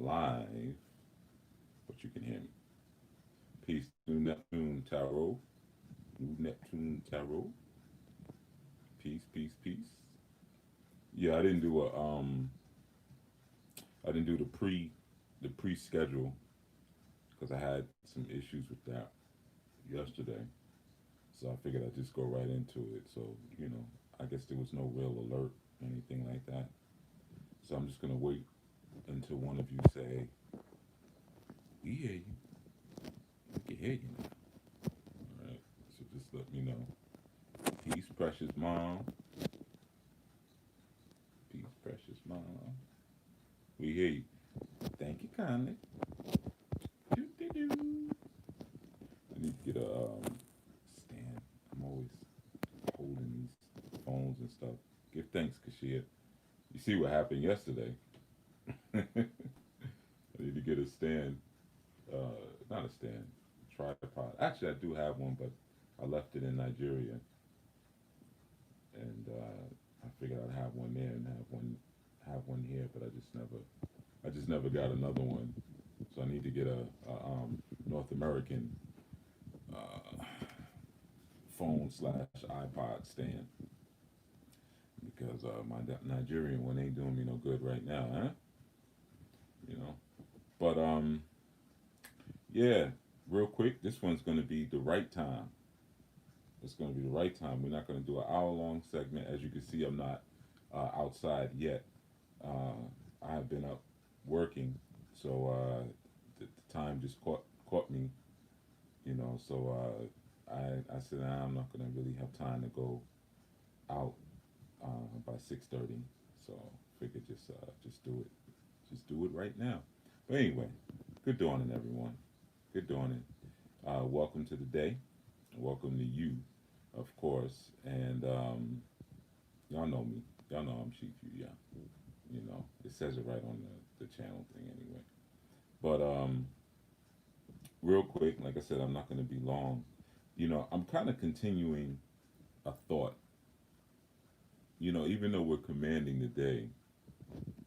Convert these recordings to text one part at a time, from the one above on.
live, but you can hear me. Peace, New Neptune Tarot. New Neptune Tarot. Peace, peace, peace. Yeah, I didn't do the pre schedule because I had some issues with that yesterday. So I figured I'd just go right into it. So, I guess there was no real alert, anything like that. So I'm just gonna wait until one of you say, "We hear you. We can hear you now." All right. So just let me know. Peace, precious mom. Peace, precious mom. We hear you. Thank you kindly. Doo-doo-doo. I need to get a stand. I'm always holding these phones and stuff. Give thanks, Kashia. You see what happened yesterday. I need to get a stand. Not a stand, tripod. Actually, I do have one, but I left it in Nigeria, and I figured I'd have one there and have one here, but I just never got another one. So I need to get a North American uh, phone slash iPod stand because my Nigerian one ain't doing me no good right now, huh? You know. But yeah, real quick, this one's going to be the right time. It's going to be the right time. We're not going to do an hour long segment. As you can see, I'm not outside yet. I have been up working, so the time just caught me. So I said I'm not going to really have time to go out by 6:30. So figured just do it, just do it right now. But anyway, good dawning, everyone. Good dawning. Welcome to the day. Welcome to you, of course. And y'all know me. Y'all know I'm Chief You. Yeah. It says it right on the channel thing anyway. But real quick, like I said, I'm not going to be long. I'm kind of continuing a thought. Even though we're commanding the day,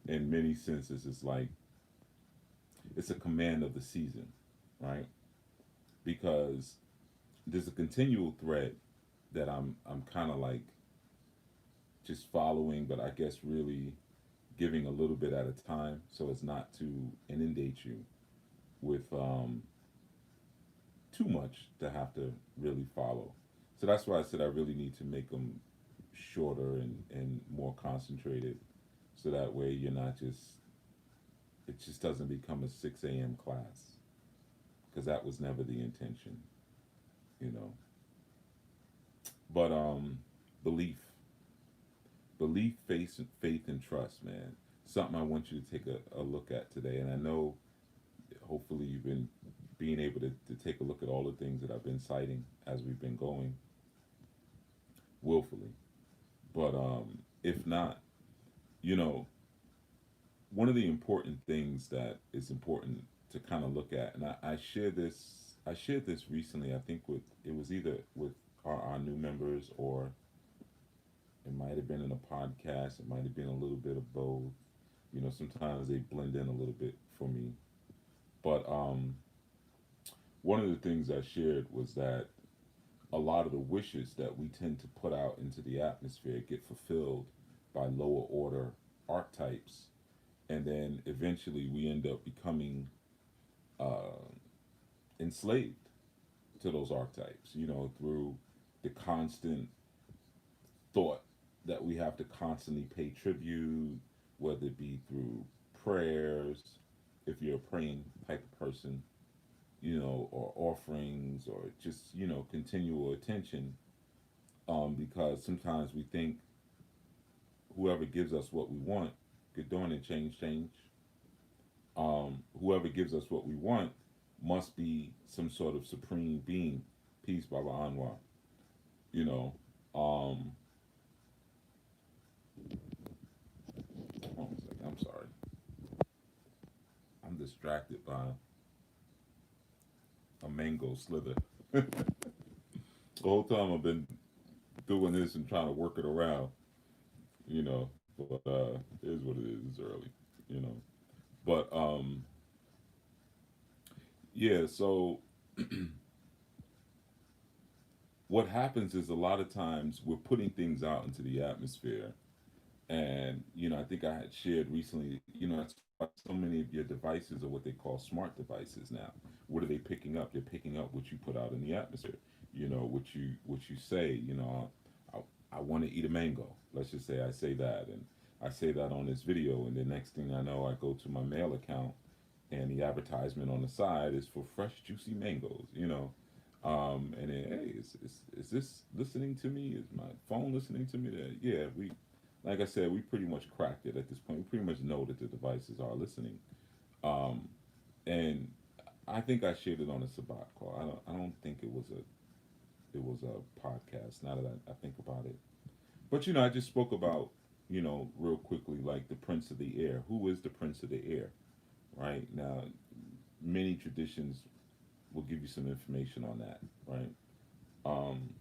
in many senses, it's like it's a command of the season, right? Because there's a continual thread that I'm kind of like just following, but I guess really giving a little bit at a time so as not to inundate you with too much to have to really follow. So that's why I said I really need to make them shorter and more concentrated so that way you're not just, it just doesn't become a 6 a.m. class because that was never the intention, you know. But belief, faith, and trust, man. Something I want you to take a look at today. And I know hopefully you've been being able to take a look at all the things that I've been citing as we've been going willfully. But if not, you know, one of the important things that is important to kind of look at, and I shared this recently. I think with it was either with our new members or it might have been in a podcast. It might have been a little bit of both. Sometimes they blend in a little bit for me. But one of the things I shared was that a lot of the wishes that we tend to put out into the atmosphere get fulfilled by lower order archetypes, and then eventually we end up becoming uh, enslaved to those archetypes. Through the constant thought that we have to constantly pay tribute, whether it be through prayers, if you're a praying type of person, or offerings, or just continual attention. Because sometimes we think whoever gives us what we want, good doing and change. Whoever gives us what we want must be some sort of supreme being. Peace, Baba Anwar. You know, um, hold on a second. I'm sorry. I'm distracted by a mango slither. The whole time I've been doing this and trying to work it around. But it is what it is. It's early. You know. But yeah, so what happens is a lot of times we're putting things out into the atmosphere. And, I think I had shared recently, that's why so many of your devices are what they call smart devices now. What are they picking up? They're picking up what you put out in the atmosphere. What you say, I, I want to eat a mango. Let's just say I say that, and I say that on this video, and the next thing I know, I go to my mail account, and the advertisement on the side is for fresh, juicy mangoes. And then, hey, is this listening to me? Is my phone listening to me? That Yeah, like I said, we pretty much cracked it at this point. We pretty much know that the devices are listening. Um, and I think I shared it on a Sabbat call. I don't think it was a podcast. Now that I think about it, but I just spoke about real quickly, like the Prince of the Air. Who is the Prince of the Air? Right now, many traditions will give you some information on that. Right. Um,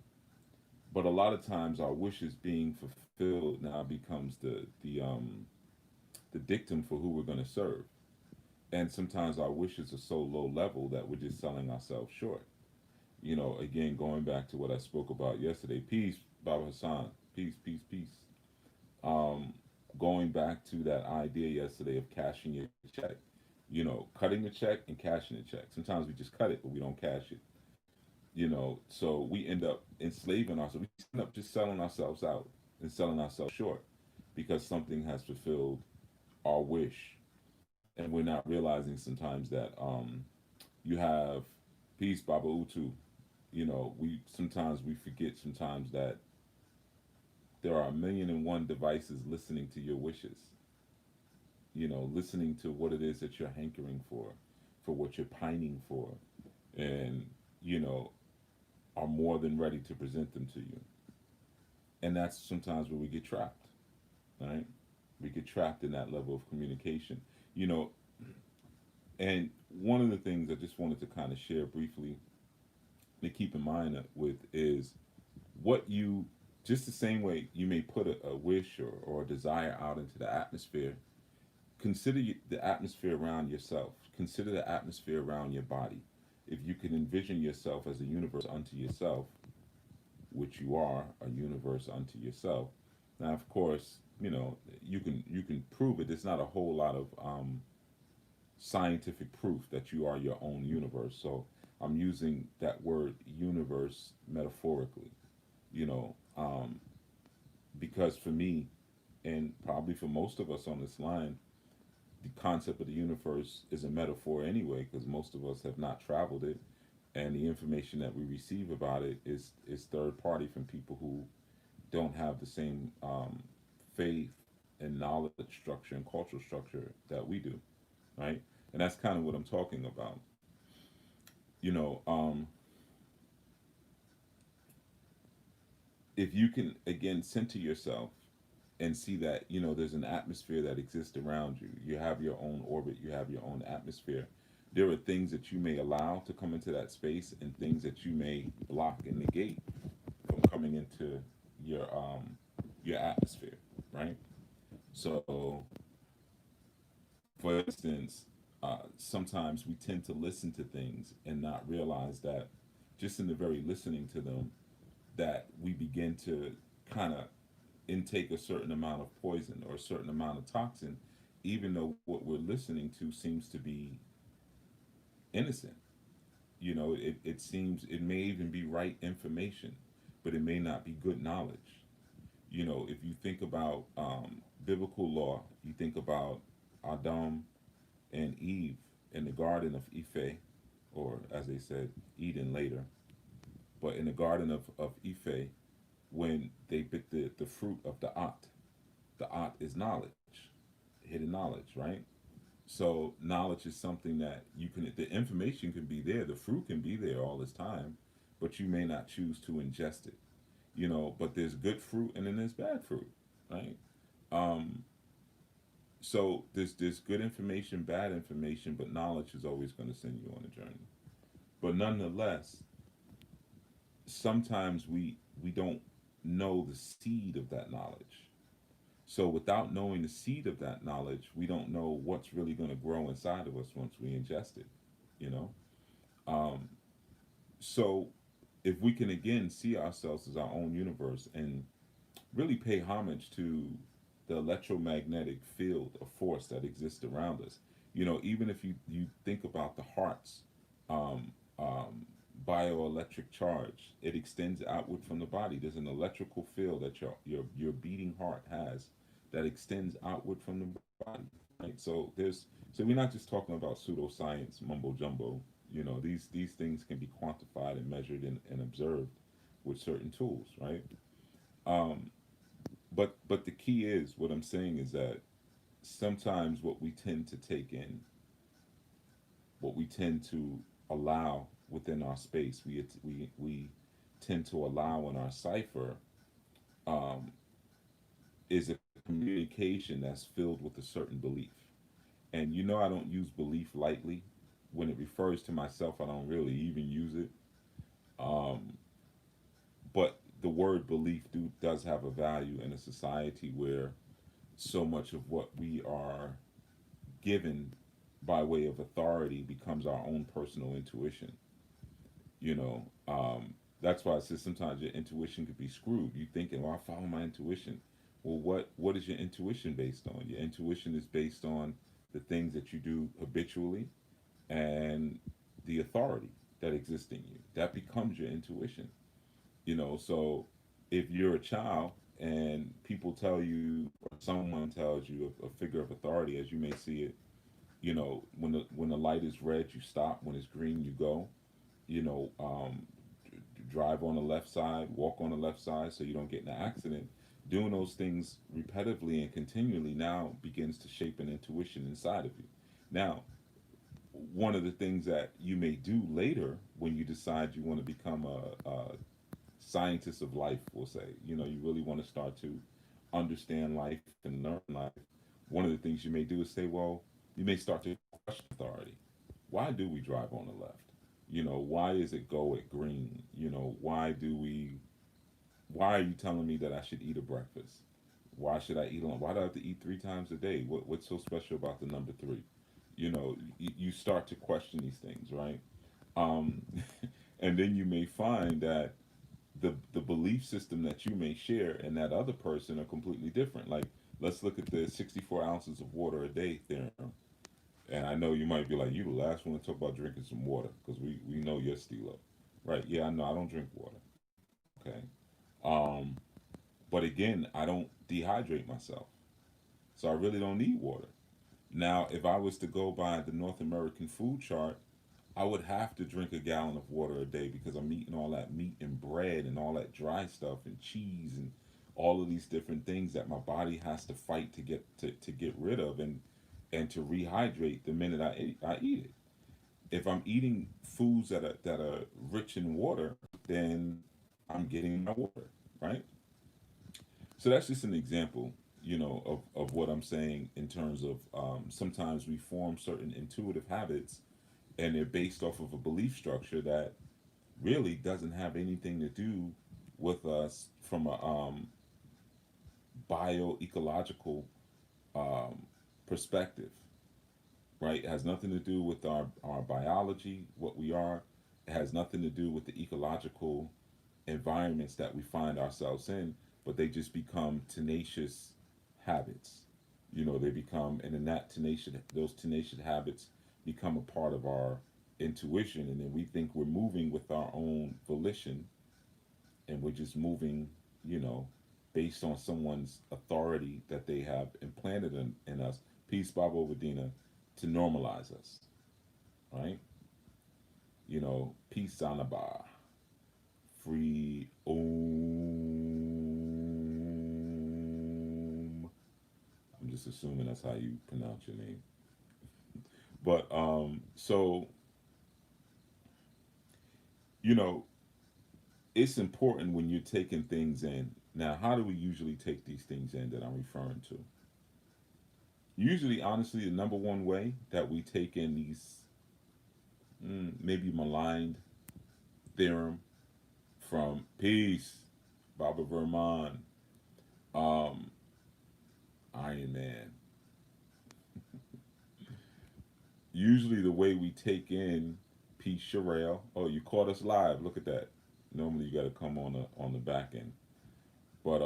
but a lot of times our wishes being fulfilled now becomes the dictum for who we're going to serve. And sometimes our wishes are so low level that we're just selling ourselves short. Again, going back to what I spoke about yesterday, peace, Baba Hassan, peace, peace, peace. Um, Going back to that idea yesterday of cashing your check, cutting the check and cashing the check. Sometimes we just cut it, but we don't cash it. So we end up enslaving ourselves. We end up just selling ourselves out and selling ourselves short because something has fulfilled our wish, and we're not realizing sometimes that you have peace, Baba Utu. We forget sometimes that there are a million and one devices listening to your wishes. Listening to what it is that you're hankering for what you're pining for, and you know are more than ready to present them to you. And that's sometimes where we get trapped, right? We get trapped in that level of communication. You know, and one of the things I just wanted to kind of share briefly to keep in mind with is what you, just the same way you may put a wish or a desire out into the atmosphere, consider the atmosphere around yourself. Consider the atmosphere around your body. If you can envision yourself as a universe unto yourself, which you are a universe unto yourself. Now, of course, you can prove it. There's not a whole lot of scientific proof that you are your own universe. So I'm using that word universe metaphorically. You know, because for me, and probably for most of us on this line, the concept of the universe is a metaphor anyway, because most of us have not traveled it, and the information that we receive about it is third party from people who don't have the same faith and knowledge structure and cultural structure that we do, right? And that's kind of what I'm talking about. You know, if you can again center yourself and see that there's an atmosphere that exists around you. You have your own orbit. You have your own atmosphere. There are things that you may allow to come into that space, and things that you may block and negate from coming into your atmosphere, right? So, for instance, sometimes we tend to listen to things and not realize that just in the very listening to them, that we begin to kind of intake a certain amount of poison or a certain amount of toxin, even though what we're listening to seems to be innocent. It seems it may even be right information, but it may not be good knowledge. If you think about biblical law, you think about Adam and Eve in the Garden of Ife, or as they said, Eden later, but in the Garden of Ife, when they bit the fruit of the art is knowledge, hidden knowledge, right? So knowledge is something that the information can be there, the fruit can be there all this time, but you may not choose to ingest it. But there's good fruit and then there's bad fruit, right? Um, so there's good information, bad information, but knowledge is always going to send you on a journey. But nonetheless, sometimes we don't know the seed of that knowledge. So without knowing the seed of that knowledge, we don't know what's really going to grow inside of us once we ingest it. You know. Um, so if we can again see ourselves as our own universe and really pay homage to the electromagnetic field of force that exists around us. You know, even if you think about the heart's um, um, bioelectric charge, it extends outward from the body. There's an electrical field that your beating heart has that extends outward from the body. Right. So we're not just talking about pseudoscience mumbo jumbo. You know, these things can be quantified and measured and observed with certain tools, right? Um, but the key is what I'm saying is that sometimes what we tend to take in, what we tend to allow within our space, we tend to allow in our cipher, um, is a communication that's filled with a certain belief. And you know, I don't use belief lightly. When it refers to myself, I don't really even use it. Um, but the word belief does have a value in a society where so much of what we are given by way of authority becomes our own personal intuition. You know, that's why I said sometimes your intuition could be screwed. You thinking, well, I follow my intuition. Well, what is your intuition based on? Your intuition is based on the things that you do habitually and the authority that exists in you. That becomes your intuition. You know, so if you're a child and people tell you or someone tells you a figure of authority as you may see it, you know, when the light is red you stop, when it's green you go, you know, drive on the left side, walk on the left side so you don't get in an accident. Doing those things repetitively and continually now begins to shape an intuition inside of you. Now, one of the things that you may do later when you decide you want to become a scientist of life, we'll say, you know, you really want to start to understand life and learn life. One of the things you may do is say, well, you may start to question authority. Why do we drive on the left? You know, why is it go at green? You know, why are you telling me that I should eat a breakfast? Why should I eat on? Why do I have to eat 3 times a day? What's so special about the number three? You know, you start to question these things, right? Um, and then you may find that the belief system that you may share and that other person are completely different. Like, let's look at the 64 ounces of water a day theorem. And I know you might be like, you the last one to talk about drinking some water because we know you're Stilo. Right. Yeah, I know. I don't drink water. Okay. Um, but again, I don't dehydrate myself. So I really don't need water. Now, if I was to go by the North American food chart, I would have to drink a gallon of water a day because I'm eating all that meat and bread and all that dry stuff and cheese and all of these different things that my body has to fight to get rid of and to rehydrate the minute I eat it. If I'm eating foods that are rich in water, then I'm getting my water, right? So that's just an example, you know, of what I'm saying in terms of sometimes we form certain intuitive habits and they're based off of a belief structure that really doesn't have anything to do with us from a bioecological um, perspective, right? It has nothing to do with our biology, what we are. It has nothing to do with the ecological environments that we find ourselves in, but they just become tenacious habits. You know, they become, and in that tenacious, those tenacious habits become a part of our intuition, and then we think we're moving with our own volition, and we're just moving, you know, based on someone's authority that they have implanted in us. Peace, Baba Ovadina, to normalize us, right? You know, peace, Anaba, free, om. I'm just assuming that's how you pronounce your name. But so you know, it's important when you're taking things in. Now, how do we usually take these things in that I'm referring to? Usually, honestly, the number one way that we take in these maybe maligned theorem from Peace, Baba Verman, um, Iron Man. Usually the way we take in Pete Sherrill. Oh, you caught us live. Look at that. Normally you got to come on the back end. But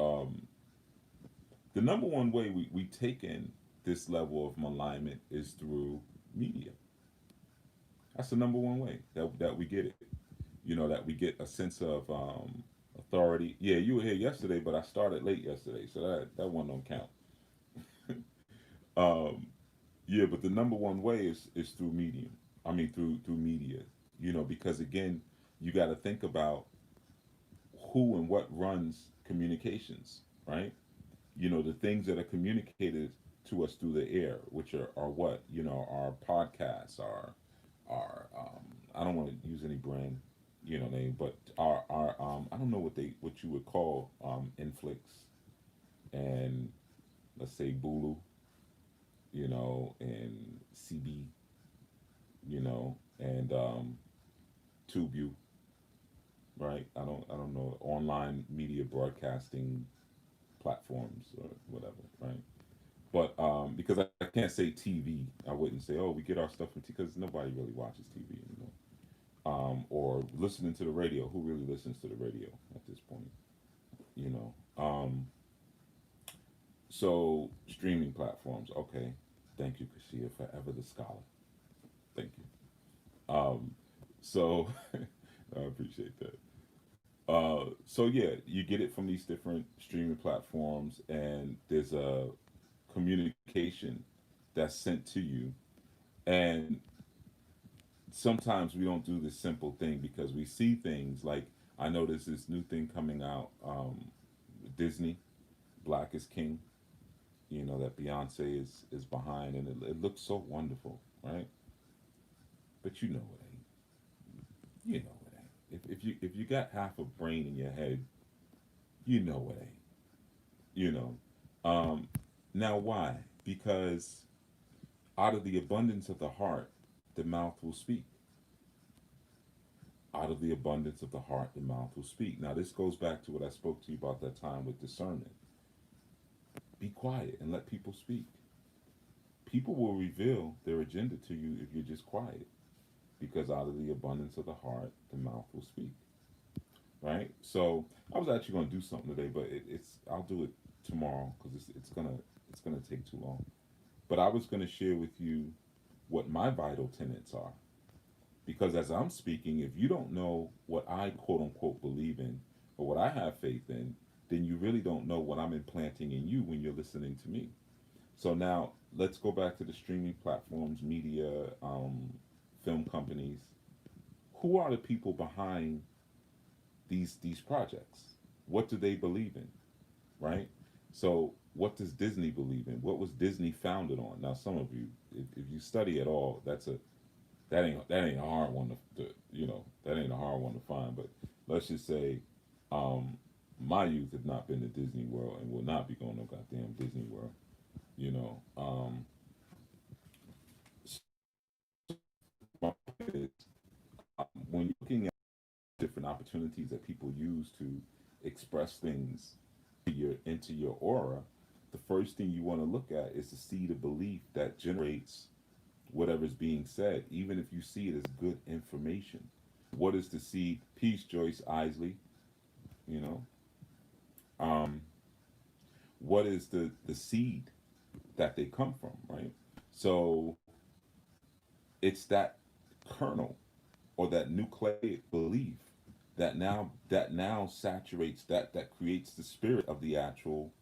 the number one way we take in this level of malignment is through media. That's the number one way that we get it. That we get a sense of authority. Yeah, you were here yesterday, but I started late yesterday, so that one don't count. Um, yeah, but the number one way is through medium. I mean, through media. Because again, you got to think about who and what runs communications, right? The things that are communicated to us through the air, which are what our podcasts, our I don't want to use any brand name, but our I don't know what you would call Inflix and let's say Bulu, and CB, and Tubu, right? I don't know, online media broadcasting platforms or whatever, right? But because I can't say TV, I wouldn't say, oh, we get our stuff from TV because nobody really watches TV anymore. Or listening to the radio. Who really listens to the radio at this point? You know. So streaming platforms. Okay. Thank you, Kashia, forever the scholar. Thank you. So I appreciate that. So yeah, you get it from these different streaming platforms, and there's a communication that's sent to you, and sometimes we don't do this simple thing because we see things like I know there's this new thing coming out, Disney, Black is King. That Beyonce is behind, and it looks so wonderful, right? But it ain't. It ain't. If you got half a brain in your head, it ain't. You know. Um, Now why? Because out of the abundance of the heart, the mouth will speak. Out of the abundance of the heart, the mouth will speak. Now, this goes back to what I spoke to you about that time with discernment. Be quiet and let people speak. People will reveal their agenda to you if you're just quiet, because out of the abundance of the heart, the mouth will speak. Right? So, I was actually going to do something today, but I'll do it tomorrow because it's gonna take too long. But I was going to share with you what my vital tenets are. Because as I'm speaking, if you don't know what I quote unquote believe in or what I have faith in, then you really don't know what I'm implanting in you when you're listening to me. So now let's go back to the streaming platforms, media, film companies. Who are the people behind these projects? What do they believe in? Right? So what does Disney believe in? What was Disney founded on? Now some of you, if you study at all, that ain't a hard one that ain't a hard one to find. But let's just say, um, my youth have not been to Disney World and will not be going to goddamn Disney World. You know, my point is, when you're looking at different opportunities that people use to express things into your aura, the first thing you want to look at is the seed of belief that generates whatever's being said, even if you see it as good information. What is the seed? Peace, Joyce Isley. You know, um, what is the seed that they come from, right? So it's that kernel or that nucleic belief that now saturates that creates the spirit of the actual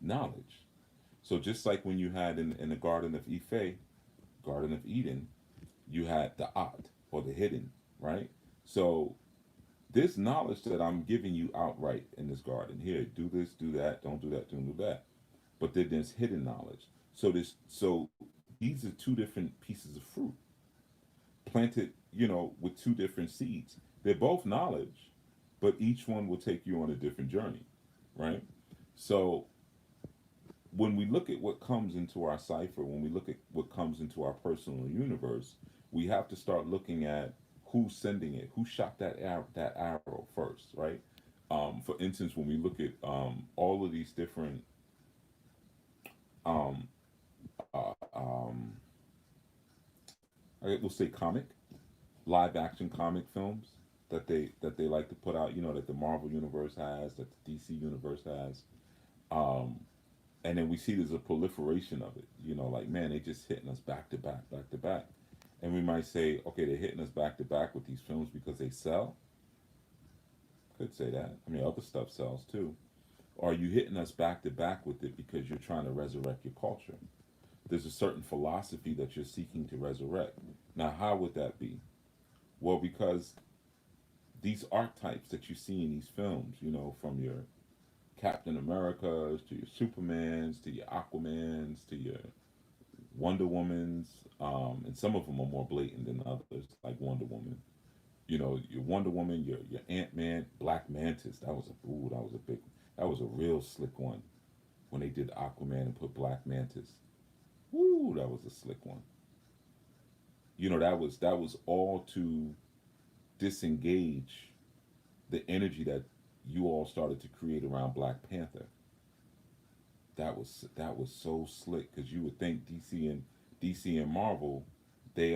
knowledge. So just like when you had in the Garden of Ife, Garden of Eden, you had the At or the hidden, right? So this knowledge that I'm giving you outright in this garden here, do this, do that, don't do that. But then there's hidden knowledge. So these are two different pieces of fruit planted, with two different seeds. They're both knowledge, but each one will take you on a different journey, right? So when we look at what comes into our cipher, when we look at what comes into our personal universe, we have to start looking at who's sending it, who shot that arrow first, right? For instance, when we look at all of these different um, uh, um, we'll say comic, live action comic films that they like to put out. You know, that the Marvel universe has, that the DC universe has. Um, and then we see there's a proliferation of it. You know, like man, they just hitting us back to back, back to back. And we might say, okay, they're hitting us back to back with these films because they sell. Could say that. I mean, other stuff sells too. Or are you hitting us back to back with it because you're trying to resurrect your culture? There's a certain philosophy that you're seeking to resurrect. Now, how would that be? Well, because these archetypes that you see in these films, you know, from your Captain Americas to your Supermans to your Aquamans to your Wonder Womans, and some of them are more blatant than others, like Wonder Woman. You know, your Wonder Woman, your Ant Man, Black Mantis. That was a big, that was a real slick one when they did Aquaman and put Black Mantis. Woo, that was a slick one. You know, that was all to disengage the energy that you all started to create around Black Panther. That was so slick because you would think DC and Marvel, they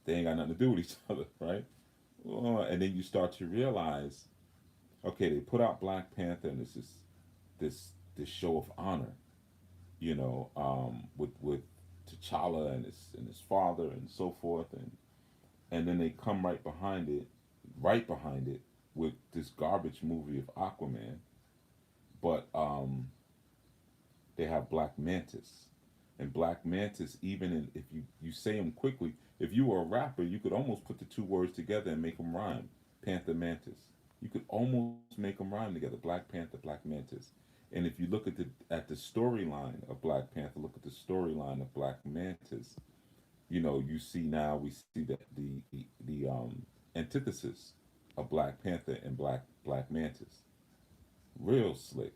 they ain't got nothing to do with each other, right? And then you start to realize, okay, they put out Black Panther, and this is this show of honor, you know, with T'Challa and his father and so forth, and then they come right behind it, with this garbage movie of Aquaman, but they have Black Mantis, and Black Mantis, even in, if you say them quickly, if you were a rapper, you could almost put the two words together and make them rhyme. Panther Mantis. You could almost make them rhyme together. Black Panther, Black Mantis. And if you look at the storyline of Black Panther, look at the storyline of Black Mantis. You know, you see now we see that the antithesis of Black Panther and Black Mantis. Real slick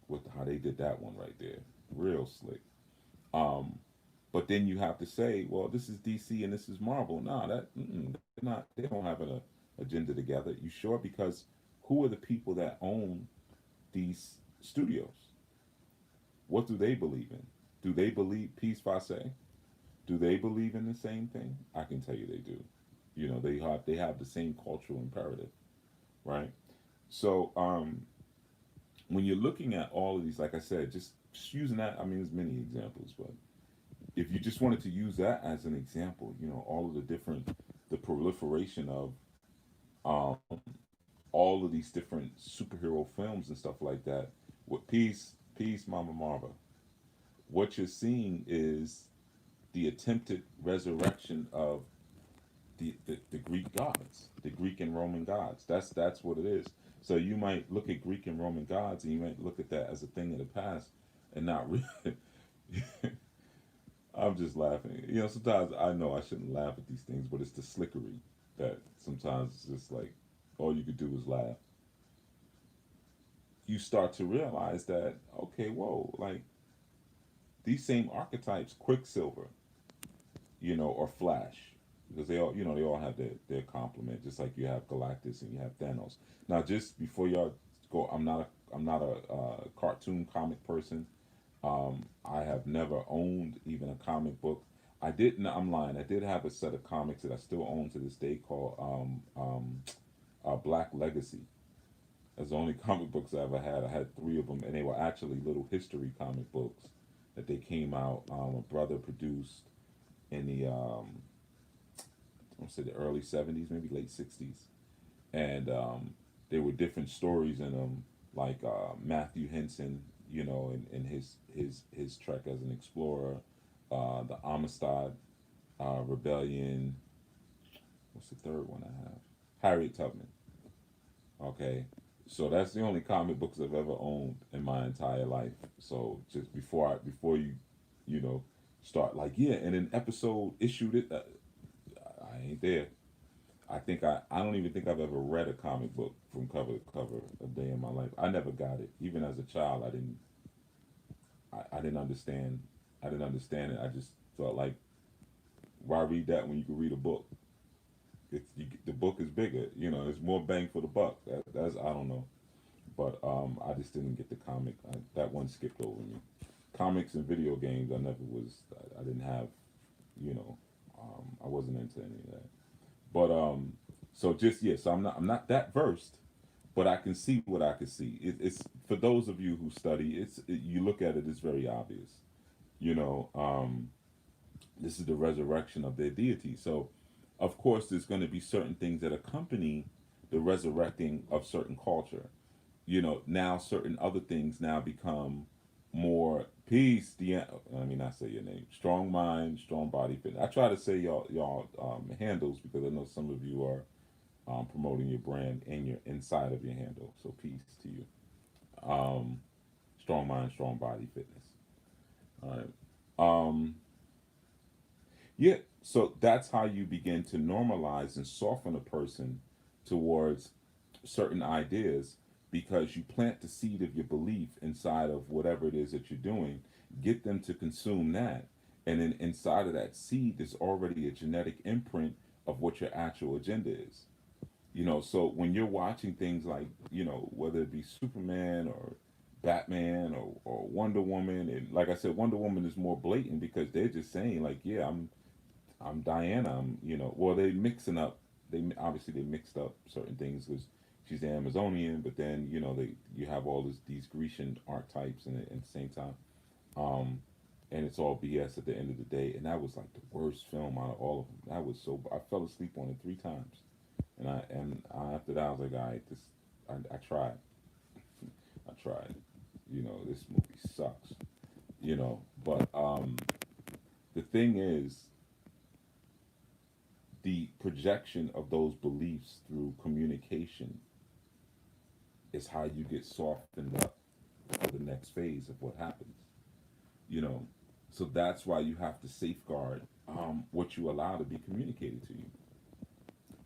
with how they did that one right there. Real slick. Um, but then you have to say, well, this is DC and this is Marvel. Nah, they're not. They don't have an agenda together. You sure? Because who are the people that own these studios? What do they believe in? Do they believe peace say? Do they believe in the same thing? I can tell you they do. You know, they have the same cultural imperative, right? So when you're looking at all of these, like I said, just using that. I mean, there's many examples, but if you just wanted to use that as an example, you know, all of the proliferation of um, all of these different superhero films and stuff like that. With peace, Mama Marva. What you're seeing is the attempted resurrection of the Greek gods, the Greek and Roman gods. That's what it is. So you might look at Greek and Roman gods, and you might look at that as a thing of the past, and not really. I'm just laughing. You know, sometimes I know I shouldn't laugh at these things, but it's the slickery that sometimes it's just like all you could do is laugh. You start to realize that, okay, whoa, like these same archetypes, Quicksilver, you know, or Flash, because they all, you know, they all have their complement, just like you have Galactus and you have Thanos. Now, just before y'all go, I'm not a cartoon comic person. I have never owned even a comic book. I didn't. I'm lying. I did have a set of comics that I still own to this day called Black Legacy. That's the only comic books I ever had. I had three of them, and they were actually little history comic books that they came out. A brother produced in the I want to say the early '70s, maybe late '60s, and there were different stories in them, like Matthew Henson, you know, and his trek as an explorer, the Amistad Rebellion. What's the third one I have? Harriet Tubman. Okay, so that's the only comic books I've ever owned in my entire life. So just before you, you know, start like yeah, and an episode issued it. I ain't there. I don't even think I've ever read a comic book from cover to cover a day in my life. I never got it. Even as a child, I didn't understand. I didn't understand it. I just felt like why read that when you could read a book? The book is bigger. You know, there's more bang for the buck. That's I don't know, but I just didn't get the comic. That one skipped over me. Comics and video games, I never was. I didn't have, you know, I wasn't into any of that. But so just yeah, so I'm not that versed, but I can see what I can see. It's for those of you who study. You look at it, it's very obvious. You know, this is the resurrection of their deity. So, of course, there's going to be certain things that accompany the resurrecting of certain culture. You know, now certain other things now become more peace. Let me not say your name. Strong mind, strong body fit. I try to say y'all handles because I know some of you are promoting your brand and your inside of your handle. So peace to you. Um, strong mind, strong body fitness. All right. Um, yeah. So that's how you begin to normalize and soften a person towards certain ideas because you plant the seed of your belief inside of whatever it is that you're doing, get them to consume that. And then inside of that seed, there's already a genetic imprint of what your actual agenda is. You know, so when you're watching things like, you know, whether it be Superman or Batman or Wonder Woman, and like I said, Wonder Woman is more blatant because they're just saying like, yeah, I'm Diana. Well, they mixing up. They mixed up certain things because she's the Amazonian, but then you have all these Grecian archetypes at the same time, um, and it's all BS at the end of the day. And that was like the worst film out of all of them. That was so. I fell asleep on it 3 times, after that I was like, all right, this I tried. I tried. This movie sucks. But the thing is, the projection of those beliefs through communication is how you get softened up for the next phase of what happens. You know, so that's why you have to safeguard what you allow to be communicated to you,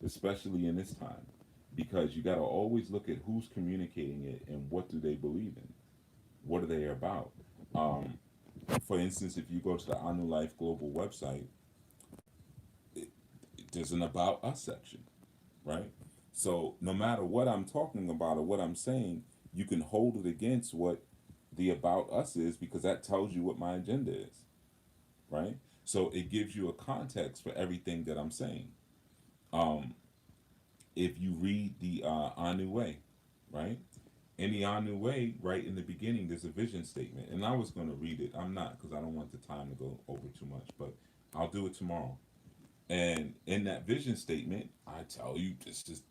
especially in this time, because you got to always look at who's communicating it and what do they believe in, what are they about. Um, for instance, if you go to the Anu Life Global website, it, there's an About Us section, right? So no matter what I'm talking about or what I'm saying, you can hold it against what the About Us is because that tells you what my agenda is, right? So it gives you a context for everything that I'm saying. Um, if you read the Anu Way, right? In the Anu Way, right in the beginning, there's a vision statement, and I was going to read it. I'm not because I don't want the time to go over too much, but I'll do it tomorrow. And in that vision statement, I tell you this is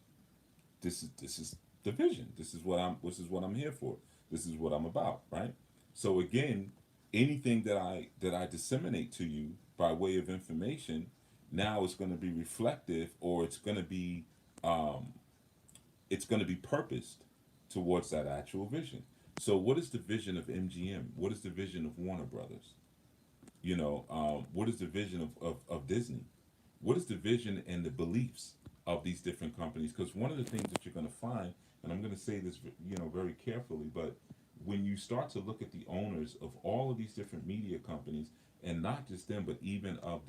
the vision. This is what I'm here for. This is what I'm about, right? So again, anything that I disseminate to you by way of information, now it's going to be reflective, or um, it's going to be purposed towards that actual vision. So what is the vision of MGM? What is the vision of Warner Brothers? What is the vision of Disney? What is the vision and the beliefs of these different companies? Because one of the things that you're going to find, and I'm going to say this, very carefully, but when you start to look at the owners of all of these different media companies, and not just them, but even of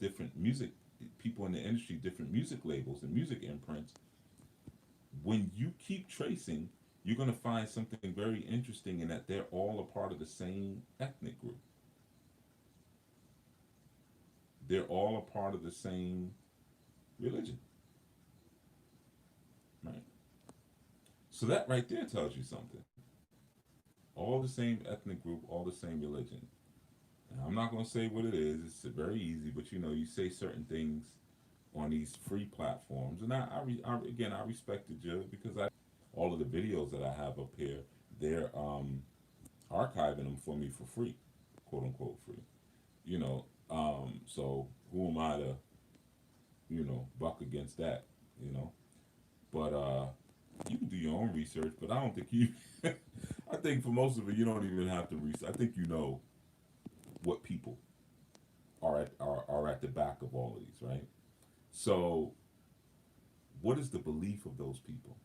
different music people in the industry, different music labels and music imprints, when you keep tracing, you're going to find something very interesting in that they're all a part of the same ethnic group. They're all a part of the same religion, right? So that right there tells you something. All the same ethnic group, all the same religion. Now, I'm not going to say what it is. It's very easy, but you say certain things on these free platforms, and again, I respect the judge because all of the videos that I have up here, they're archiving them for me for free, quote unquote free. So who am I to buck against that? You know, but you can do your own research, but I don't think you. I think for most of it, you don't even have to research. I think you know what people are at the back of all of these, right? So, what is the belief of those people?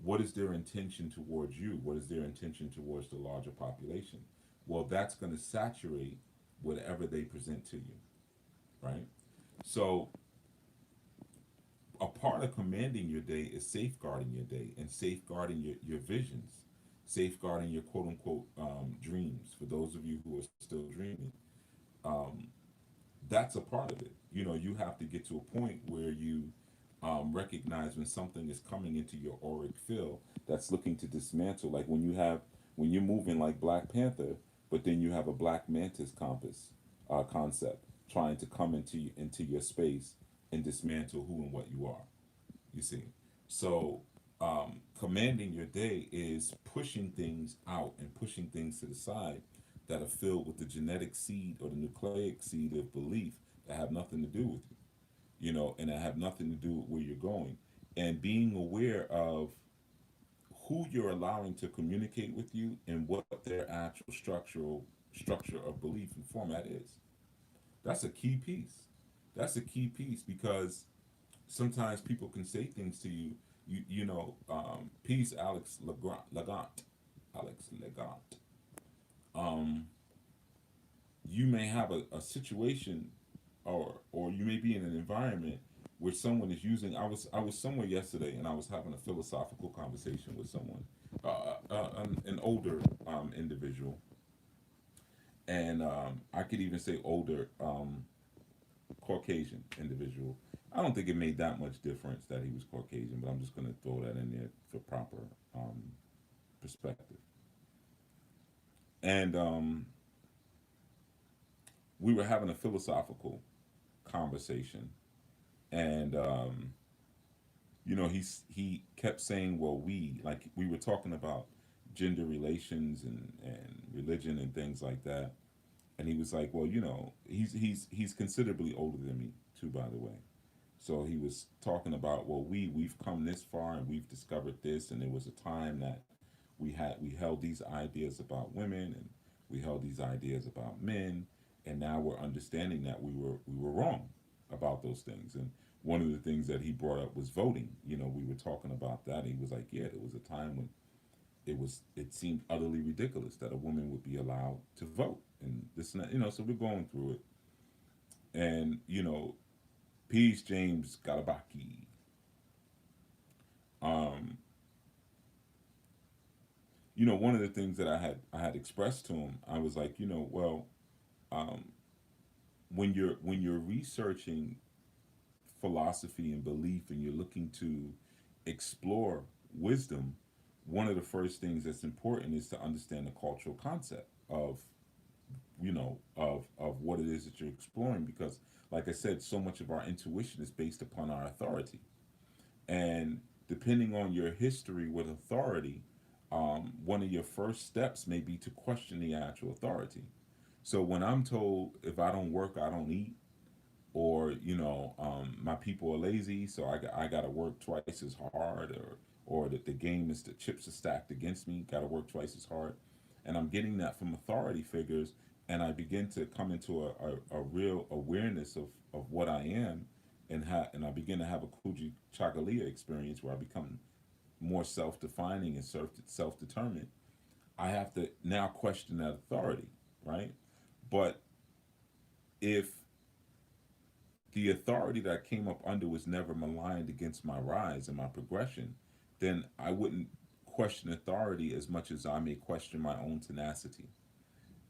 What is their intention towards you? What is their intention towards the larger population? Well, that's going to saturate whatever they present to you, right? So, a part of commanding your day is safeguarding your day and safeguarding your visions. safeguarding your quote unquote dreams. For those of you who are still dreaming, um, that's a part of it. You know, you have to get to a point where you recognize when something is coming into your auric field that's looking to dismantle. Like when you're moving like Black Panther, but then you have a Black Mantis compass concept trying to come into your space and dismantle who and what you are. You see, so commanding your day is pushing things out and pushing things to the side that are filled with the genetic seed or the nucleic seed of belief that have nothing to do with you, you know, and that have nothing to do with where you're going. And being aware of who you're allowing to communicate with you and what their actual structure of belief and format is. That's a key piece. That's a key piece because sometimes people can say things to you. You know, peace, Alex Legant. Um, you may have a situation, or you may be in an environment where someone is using. I was somewhere yesterday, and I was having a philosophical conversation with someone, an older individual, and I could even say older Caucasian individual. I don't think it made that much difference that he was Caucasian, but I'm just going to throw that in there for proper um, perspective. And we were having a philosophical conversation, and you know, he kept saying, "Well, we," like we were talking about gender relations and religion and things like that, and he was like, "Well, you know, he's considerably older than me too, by the way." So he was talking about, well, we've come this far and we've discovered this, and there was a time that we held these ideas about women and we held these ideas about men, and now we're understanding that we were wrong about those things. And one of the things that he brought up was voting. You know, we were talking about that. And he was like, yeah, there was a time when it seemed utterly ridiculous that a woman would be allowed to vote and this and that. You know, so we're going through it, and you know, Peace James Galabaki. Um, you know, one of the things that I had expressed to him, I was like, you know, well, um, when you're researching philosophy and belief, and you're looking to explore wisdom, one of the first things that's important is to understand the cultural concept of, you know, of what it is that you're exploring, because like I said, so much of our intuition is based upon our authority. And depending on your history with authority, one of your first steps may be to question the actual authority. So when I'm told if I don't work, I don't eat, or you know, my people are lazy, so I got to work twice as hard, or that the game is the chips are stacked against me, got to work twice as hard, and I'm getting that from authority figures, and I begin to come into a real awareness of what I am, and I begin to have a Kuji Chagalia experience where I become more self-defining and self-determined. I have to now question that authority, right? But if the authority that I came up under was never maligned against my rise and my progression, then I wouldn't question authority as much as I may question my own tenacity.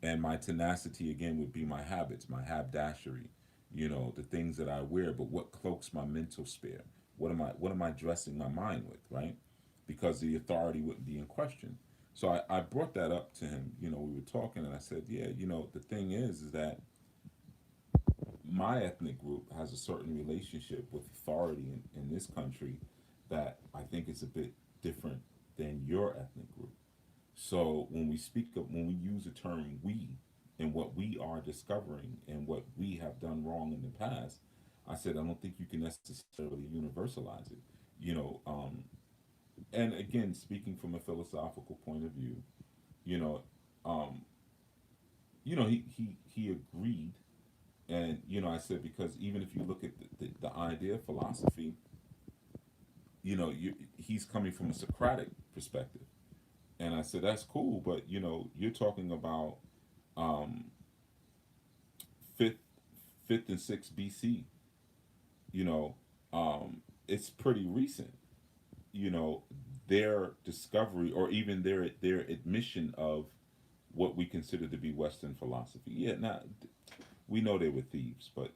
And my tenacity again would be my habits, my habdashery, you know, the things that I wear, but what cloaks my mental sphere? What am I dressing my mind with, right? Because the authority wouldn't be in question. So I brought that up to him. You know, we were talking, and I said, yeah, you know, the thing is that my ethnic group has a certain relationship with authority in this country that I think is a bit different than your ethnic group. So when we use the term we, and what we are discovering and what we have done wrong in the past, I said I don't think you can necessarily universalize it. You know, and again, speaking from a philosophical point of view, you know, um, he agreed. And you know, I said, because even if you look at the idea of philosophy, you know, he's coming from a Socratic perspective, and I said that's cool, but you know, you're talking about um, fifth, fifth and sixth BC. You know, it's pretty recent. You know, their discovery or even their admission of what we consider to be Western philosophy. Yeah, not we know they were thieves, but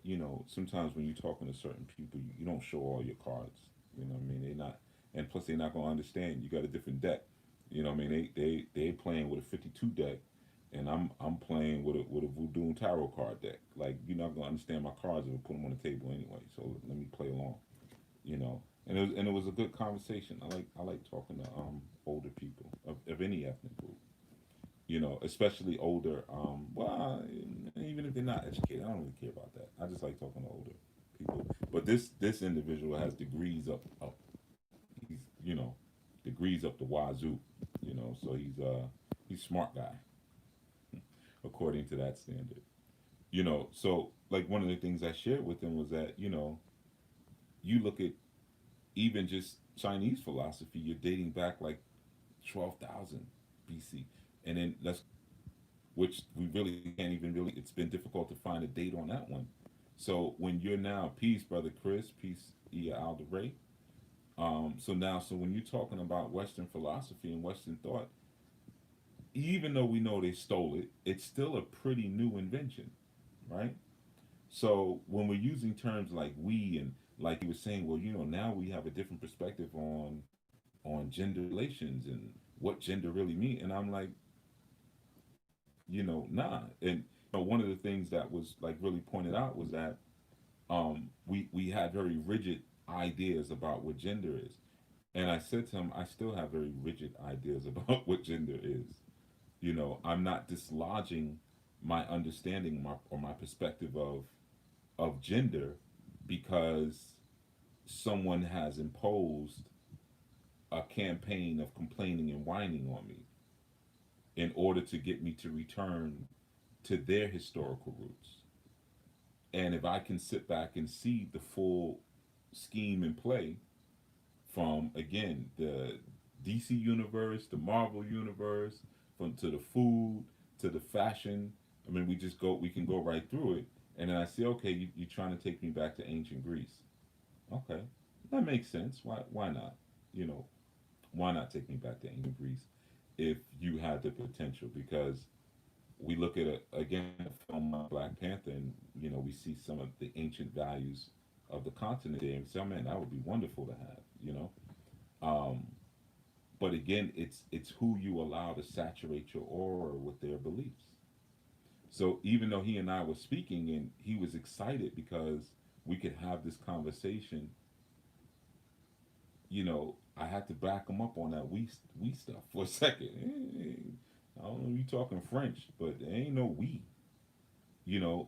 sometimes when you're talking to certain people, you don't show all your cards. You know what I mean? They're not, and plus they're not gonna understand. You got a different deck. You know what I mean? They playing with a 52 deck, and I'm playing with a Voodoo and Tarot card deck. Like you're not gonna understand my cards if I put them on the table anyway. So let me play along. And it was a good conversation. I like talking to older people of any ethnic group. Especially older. Well, even if they're not educated, I don't really care about that. I just like talking to older people. But this individual has degrees up. He's degrees up the wazoo. So he's a smart guy according to that standard. So like one of the things I shared with him was that you look at even just Chinese philosophy, you're dating back like 12,000 BC, and then let's which we really can't even really. It's been difficult to find a date on that one. So when you're now peace, brother Chris, peace, Ia Alda Ray. So when you're talking about Western philosophy and Western thought, even though we know they stole it, it's still a pretty new invention, right? So when we're using terms like we and like you were saying, well, now we have a different perspective on gender relations and what gender really mean, and I'm like, nah. And one of the things that was like really pointed out was that we had very rigid ideas about what gender is. And I said to him, I still have very rigid ideas about what gender is. I'm not dislodging my understanding or my perspective of gender because someone has imposed a campaign of complaining and whining on me in order to get me to return to their historical roots. And if I can sit back and see the full scheme in play from again the DC universe, the Marvel universe, from to the food to the fashion. I mean, we can go right through it, and then I say, okay, you're trying to take me back to ancient Greece. Okay, that makes sense. Why not? You know, why not take me back to ancient Greece if you had the potential? Because we look at again a film like Black Panther, and we see some of the ancient values of the continent there, and say, oh man, that would be wonderful to have. Um, but again, it's who you allow to saturate your aura with their beliefs. So even though he and I were speaking, and he was excited because we could have this conversation, I had to back him up on that we stuff for a second. I don't know if you talking French, but there ain't no we.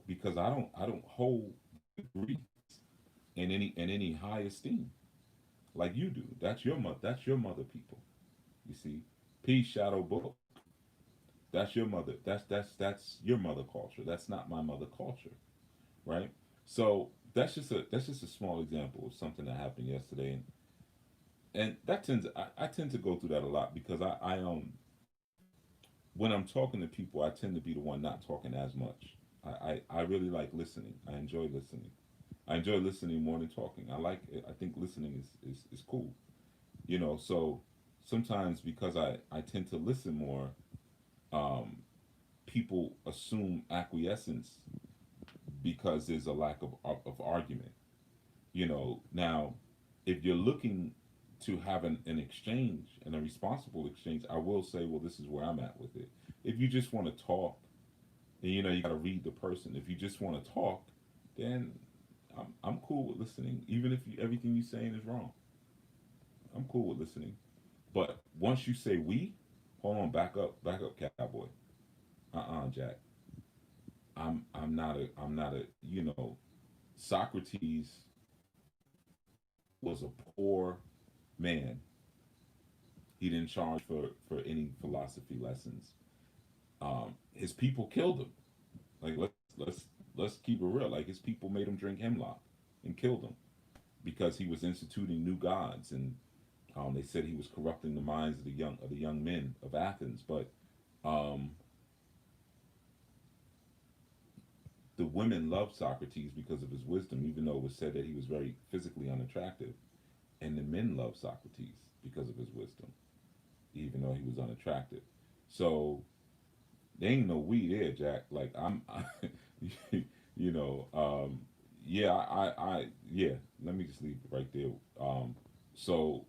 Because I don't hold the Greeks in any high esteem like you do. That's your mother. That's your mother people. You see, Peace Shadow Book. That's your mother. That's your mother culture. That's not my mother culture, right? So that's just a small example of something that happened yesterday, and I tend to go through that a lot because I when I'm talking to people, I tend to be the one not talking as much. I really like listening. I enjoy listening. I enjoy listening more than talking. I think listening is cool. So sometimes because I tend to listen more, um, people assume acquiescence because there's a lack of argument. Now if you're looking to have an exchange and a responsible exchange, I will say, well, this is where I'm at with it. If you just want to talk, and you got to read the person. If you just want to talk, then I'm cool with listening, even if everything you're saying is wrong. I'm cool with listening. But once you say we, hold on, back up, cowboy. Jack. I'm not a Socrates was a poor man. He didn't charge for any philosophy lessons. His people killed him. Like let's keep it real. Like his people made him drink hemlock and killed him because he was instituting new gods, and they said he was corrupting the minds of the young men of Athens. But um, the women loved Socrates because of his wisdom, even though it was said that he was very physically unattractive. And the men loved Socrates because of his wisdom, even though he was unattractive. So there ain't no we there, Jack. Like you know, yeah, yeah. Let me just leave it right there. So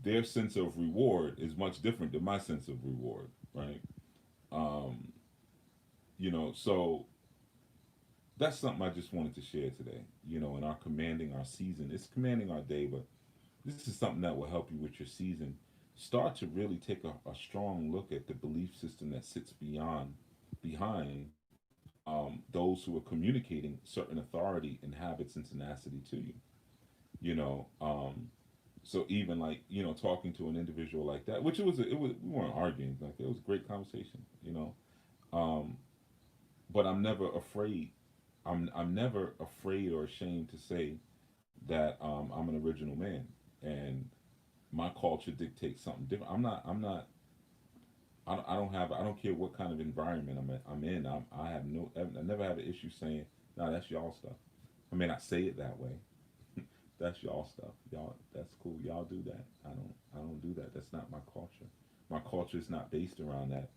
their sense of reward is much different than my sense of reward, right? Um, so that's something I just wanted to share today. In our commanding our season, it's commanding our day, but this is something that will help you with your season. Start to really take a strong look at the belief system that sits behind those who are communicating certain authority and habits and tenacity to you. You know, so even like talking to an individual like that, which it was we weren't arguing, like it was a great conversation. Um, but I'm never afraid. I'm never afraid or ashamed to say that I'm an original man, and my culture dictates something different. I'm not. I don't have. I don't care what kind of environment I'm in. I have no. I never have an issue saying, "No, that's y'all stuff." I may not say it that way. That's y'all stuff. Y'all. That's cool. Y'all do that. I don't do that. That's not my culture. My culture is not based around that.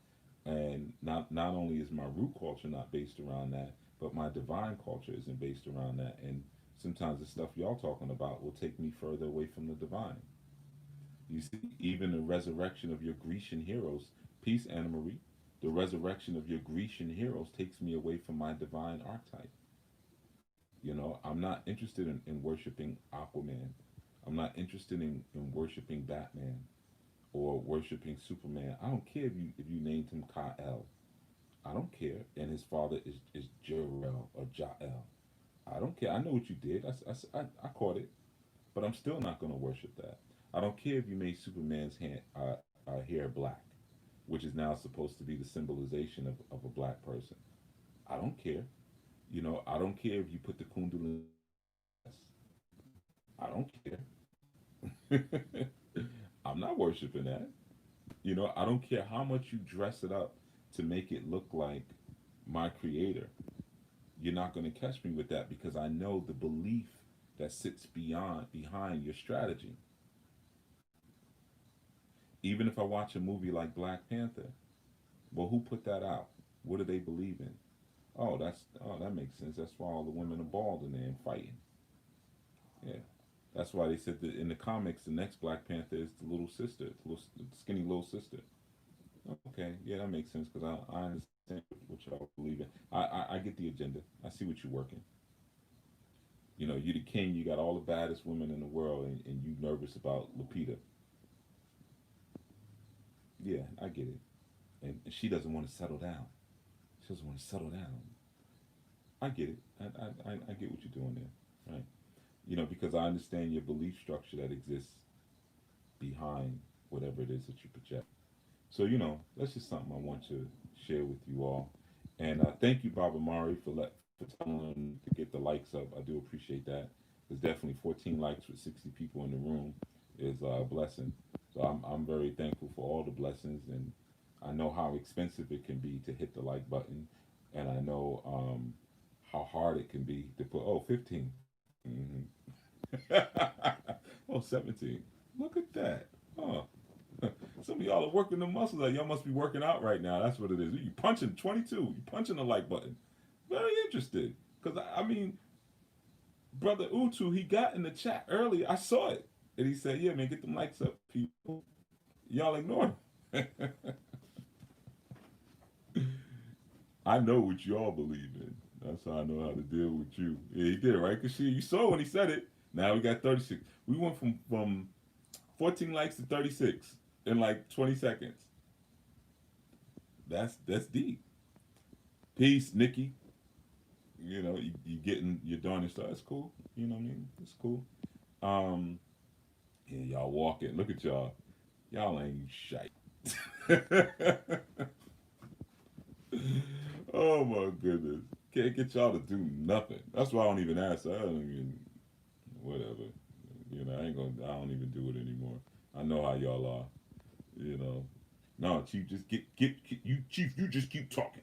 And not only is my root culture not based around that, but my divine culture isn't based around that. And sometimes the stuff y'all talking about will take me further away from the divine. You see, even the resurrection of your Grecian heroes, peace, Anna Marie, the resurrection of your Grecian heroes takes me away from my divine archetype. I'm not interested in worshiping Aquaman. I'm not interested in worshiping Batman or worshiping Superman. I don't care if you named him Kal. I don't care. And his father is Jor-El or Jael. I don't care. I know what you did. I caught it. But I'm still not going to worship that. I don't care if you made Superman's hair black, which is now supposed to be the symbolization of a black person. I don't care. I don't care if you put the kundalini. I don't care. I'm not worshiping that. I don't care how much you dress it up to make it look like my creator. You're not going to catch me with that because I know the belief that sits behind your strategy. Even if I watch a movie like Black Panther, well, who put that out? What do they believe in? That makes sense. That's why all the women are bald in there and fighting. Yeah, that's why they said that in the comics, the next Black Panther is the little sister, the little skinny little sister. Okay, yeah, that makes sense because I understand what y'all believe in. I get the agenda. I see what you're working. You the king. You got all the baddest women in the world, and you nervous about Lupita. Yeah, I get it. And she doesn't want to settle down. She doesn't want to settle down. I get it. I get what you're doing there, right? Because I understand your belief structure that exists behind whatever it is that you project. So, that's just something I want to share with you all. And thank you, Baba Mari, for telling to get the likes up. I do appreciate that. There's definitely 14 likes with 60 people in the room is a blessing. So I'm very thankful for all the blessings, and I know how expensive it can be to hit the like button, and I know how hard it can be to put 15. Mm-hmm. Oh, 17. Look at that. Huh. Some of y'all are working the muscles. Like y'all must be working out right now. That's what it is. You punching 22. You punching the like button. Very interested. Because, I mean, Brother Utu, he got in the chat earlier. I saw it. And he said, yeah, man, get them likes up, people. Y'all ignore him. I know what y'all believe in. That's how I know how to deal with you. Yeah, he did it, right? Because you saw when he said it. Now we got 36. We went from 14 likes to 36 in like 20 seconds. That's deep. Peace, Nikki. You getting your darn stuff. That's cool. You know what I mean? It's cool. Um, yeah, y'all walking. Look at y'all. Y'all ain't shite. Oh my goodness. Can't get y'all to do nothing. That's why I don't even ask. I don't even whatever. I don't even do it anymore. I know how y'all are. You know. No, Chief, just get you Chief, you just keep talking.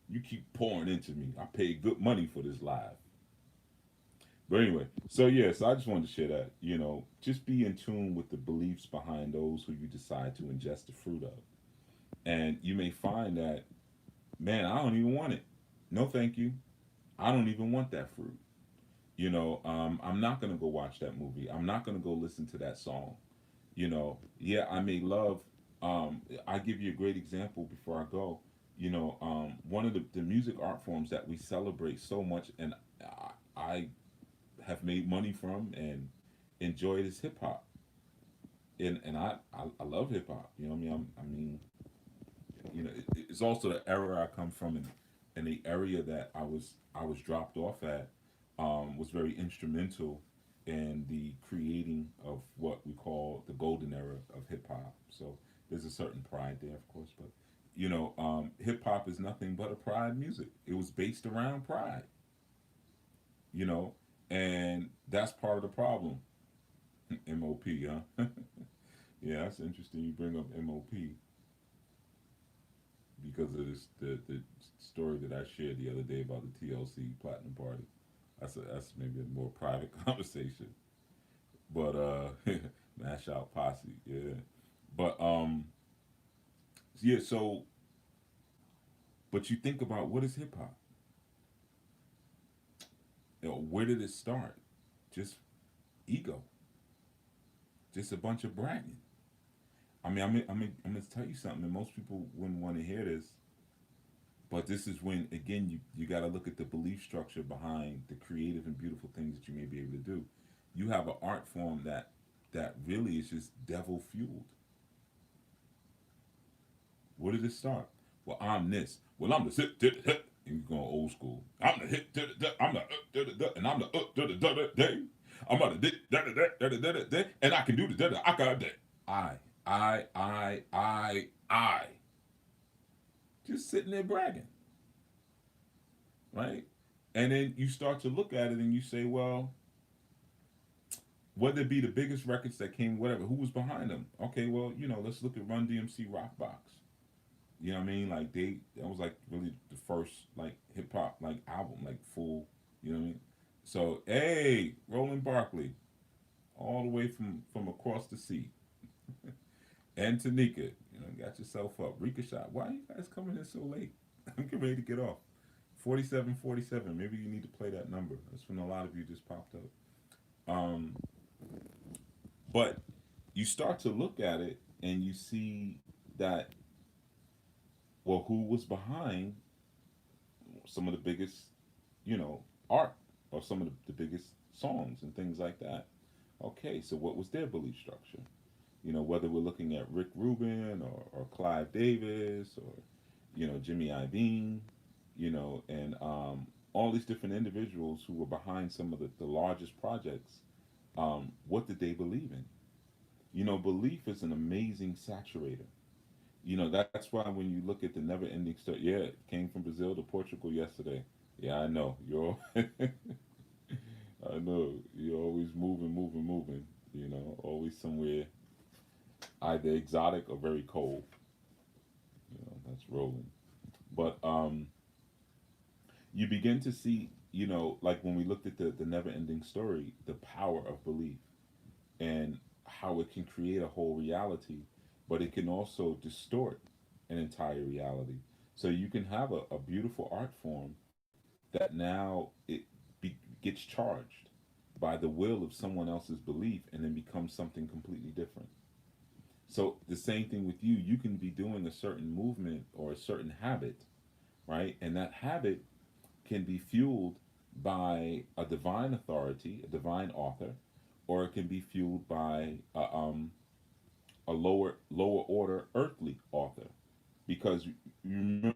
You keep pouring into me. I paid good money for this live. But anyway, so yeah, so I just wanted to share that. Just be in tune with the beliefs behind those who you decide to ingest the fruit of. And you may find that, man, I don't even want it. No, thank you. I don't even want that fruit. I'm not going to go watch that movie. I'm not going to go listen to that song. Yeah, I may love, I give you a great example before I go. One of the music art forms that we celebrate so much and I have made money from and enjoyed is hip hop. And I love hip hop. You know what I mean? It's also the era I come from, and the area that I was dropped off at was very instrumental in the creating of what we call the golden era of hip hop. So there's a certain pride there, of course, but hip hop is nothing but a pride music. It was based around pride, you know, and that's part of the problem. MOP, huh? Yeah, that's interesting. You bring up MOP because of the story that I shared the other day about the TLC Platinum Party. That's maybe a more private conversation. But Mash Out Posse, yeah. But yeah, so but you think about what is hip hop? Where did it start? Just ego, just a bunch of bragging. I'm gonna tell you something, and most people wouldn't want to hear this, but this is when again you got to look at the belief structure behind the creative and beautiful things that you may be able to do. You have an art form that really is just devil fueled. Where did it start? Well, I'm this. Well, I'm the sit did it. And you're going old school. I'm the hit did it. I'm the did it. And I'm the did it day. I'm on the did it. And I can do the did it. I got that. I. Just sitting there bragging, right? And then you start to look at it and you say, well, whether it be the biggest records that came, whatever, who was behind them? Okay, well, let's look at Run DMC Rockbox. You know what I mean? Like that was like really the first like hip hop like album, like full. You know what I mean? So hey, Roland Barkley, all the way from across the sea, and Tanika, got yourself up. Rika Shot. Why are you guys coming in so late? I'm getting ready to get off. 4747. Maybe you need to play that number. That's when a lot of you just popped up. Um, but you start to look at it and you see that, well, who was behind some of the biggest, art or some of the biggest songs and things like that. Okay, so what was their belief structure? Whether we're looking at Rick Rubin or Clive Davis or, Jimmy Iovine, and all these different individuals who were behind some of the largest projects, what did they believe in? Belief is an amazing saturator. That's why when you look at the never ending story, yeah, it came from Brazil to Portugal yesterday. Yeah, I know. I know. You're always moving, moving, moving. Always somewhere either exotic or very cold. That's rolling. But you begin to see, like when we looked at the never ending story, the power of belief and how it can create a whole reality, but it can also distort an entire reality. So you can have a beautiful art form that now gets charged by the will of someone else's belief and then becomes something completely different. So the same thing with you. You can be doing a certain movement or a certain habit, right? And that habit can be fueled by a divine authority, a divine author, or it can be fueled by a lower order earthly author. Because you remember,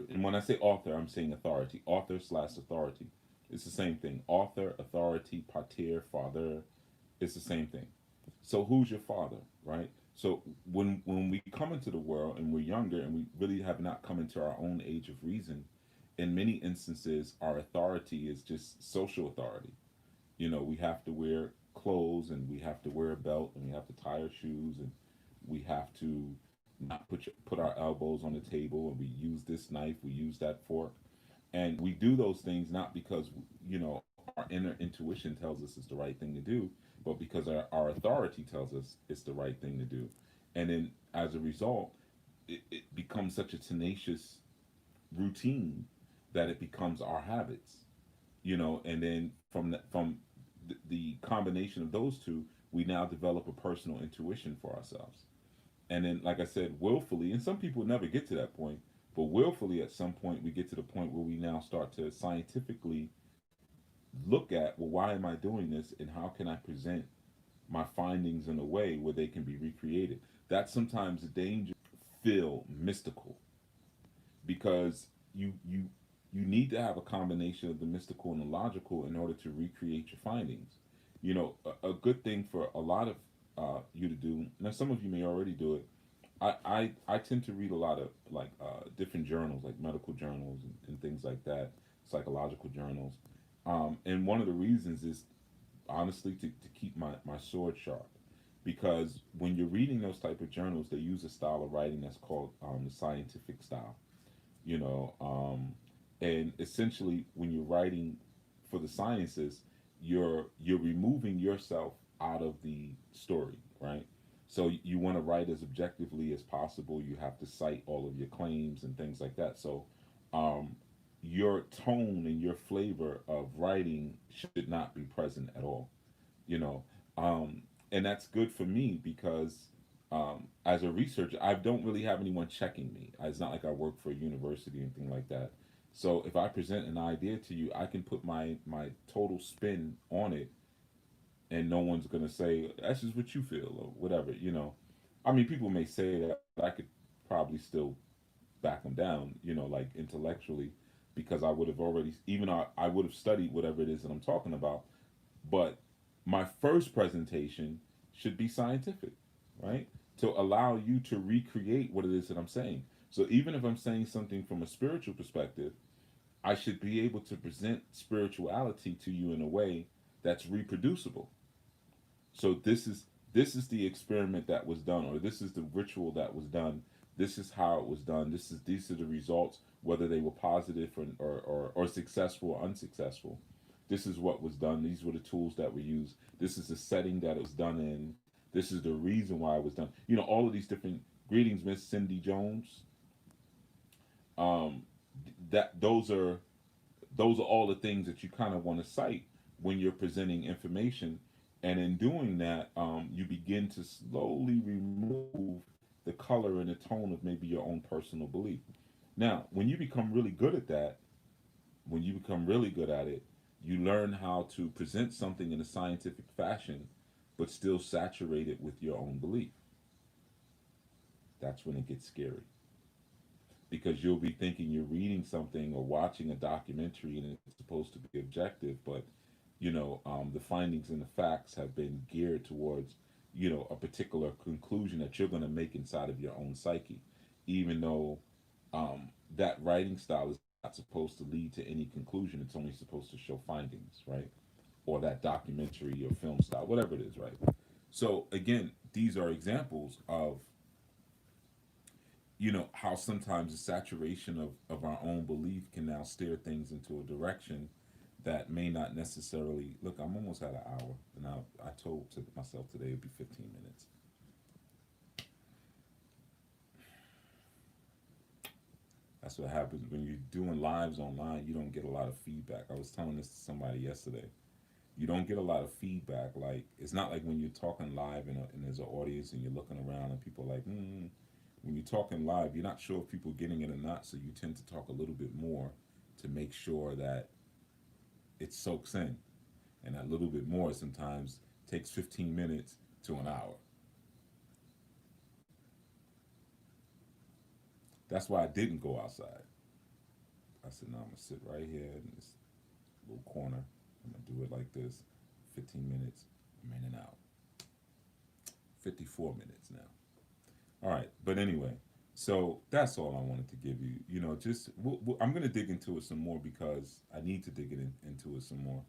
and when I say author, I'm saying authority. Author slash authority. It's the same thing. Author, authority, pater, father. It's the same thing. So who's your father, right? So when we come into the world and we're younger and we really have not come into our own age of reason, in many instances our authority is just social authority. We have to wear clothes and we have to wear a belt and we have to tie our shoes and we have to not put our elbows on the table and we use this knife, we use that fork, and we do those things not because our our inner intuition tells us it's the right thing to do, but because our authority tells us it's the right thing to do. And then as a result, it becomes such a tenacious routine that it becomes our habits, and then from the combination of those two, we now develop a personal intuition for ourselves. And then, like I said, willfully, and some people never get to that point, but willfully at some point we get to the point where we now start to scientifically look at, well, why am I doing this, and how can I present my findings in a way where they can be recreated. That's sometimes the danger. Feel mystical, because you need to have a combination of the mystical and the logical in order to recreate your findings. A good thing for a lot of you to do. Now, some of you may already do it. I tend to read a lot of like different journals, like medical journals and things like that, psychological journals. And one of the reasons is honestly to keep my sword sharp, because when you're reading those type of journals, they use a style of writing that's called the scientific style. you know and essentially when you're writing for the sciences, you're removing yourself out of the story, right? So you want to write as objectively as possible. You have to cite all of your claims and things like that. So um, your tone and your flavor of writing should not be present at all, you know um, and that's good for me because as a researcher, I don't really have anyone checking me. It's not like I work for a university or anything like that. So if I present an idea to you, I can put my total spin on it, and no one's gonna say that's just what you feel or whatever. I mean, people may say that, but I could probably still back them down, like intellectually, because I would have already, even I would have studied whatever it is that I'm talking about. But my first presentation should be scientific, right? To allow you to recreate what it is that I'm saying. So even if I'm saying something from a spiritual perspective, I should be able to present spirituality to you in a way that's reproducible. So this is the experiment that was done, or this is the ritual that was done. This is how it was done. These are the results, whether they were positive or successful or unsuccessful. This is what was done. These were the tools that were used. This is the setting that it was done in. This is the reason why it was done. All of these different greetings, Miss Cindy Jones. Um, that those are all the things that you kind of want to cite when you're presenting information. And in doing that, you begin to slowly remove the color and the tone of maybe your own personal belief. Now, when you become really good at it, you learn how to present something in a scientific fashion, but still saturate it with your own belief. That's when it gets scary, because you'll be thinking you're reading something or watching a documentary and it's supposed to be objective, but the findings and the facts have been geared towards a particular conclusion that you're going to make inside of your own psyche, even though that writing style is not supposed to lead to any conclusion. It's only supposed to show findings, right? Or that documentary or film style, whatever it is, right? So again, these are examples of how sometimes the saturation of our own belief can now steer things into a direction that may not necessarily look. I'm almost at an hour, and I told to myself today it'd be 15 minutes. That's what happens when you're doing lives online. You don't get a lot of feedback. I was telling this to somebody yesterday. You don't get a lot of feedback. Like, it's not like when you're talking live and there's an audience and you're looking around and people are like, when you're talking live, you're not sure if people are getting it or not, so you tend to talk a little bit more to make sure that it soaks in. And that little bit more sometimes takes 15 minutes to an hour. That's why I didn't go outside. I said, no, I'm going to sit right here in this little corner. I'm going to do it like this. 15 minutes, I'm in and out. 54 minutes now. All right, but anyway, so that's all I wanted to give you. Just I'm going to dig into it some more because I need to dig into it some more.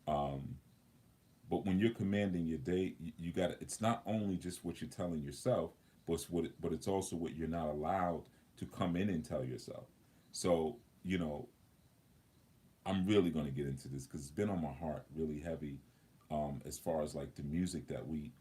Um, but when you're commanding your day, you got it's not only just what you're telling yourself, but it's also what you're not allowed to come in and tell yourself. So I'm really going to get into this because it's been on my heart really heavy, as far as like the music that we